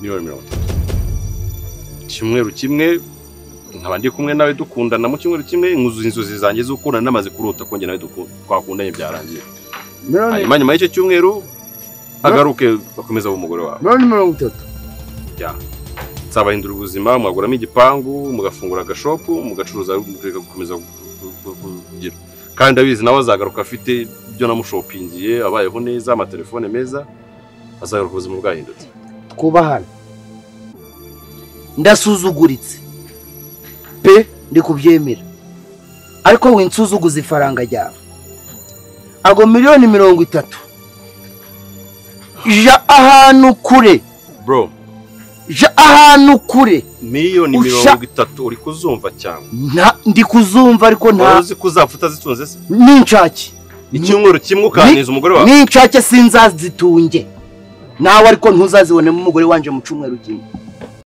miliyoni 30. Kimweru kimwe nkaba ndi kumwe nawe dukundana mu kimweru kimwe nkuzuza inzozi zanjye z'ukunda namaze kurota ko nge nawe twakundanye byarangiye. Hanyuma nyuma y'icyo cyumweru agaruke bakomeza umugore wawe. 30. Ya. Nzabahindura ubuzima mwaguramo igipangu mugafungura agashopu mugacuruza gukomeza kugira. Kandi abizi nawe azagaruka afite ibyo namushopingiye abayeho neza amatelefone meza azagaruka ubuzima bwahindutse. Twubahana. Ndasuzuguritse. Pe ndi kubyemera. Ariko winsuzuguza ifaranga ryawe. Ago miliyoni 30. Ja ahantu kure. Bro. Ja ahantu kure. Miliyoni 30 uri kuzumva cyane. Ndi kuzumva ariko nta uzi kuzafuta zitunze se. Ninshaki. Icyumweru kimwe ukaniza umugore wawe. Ninshake sinzazitunge. Nawe ariko ntuzazibone mu mugore wanje mu cyumweru kimwe.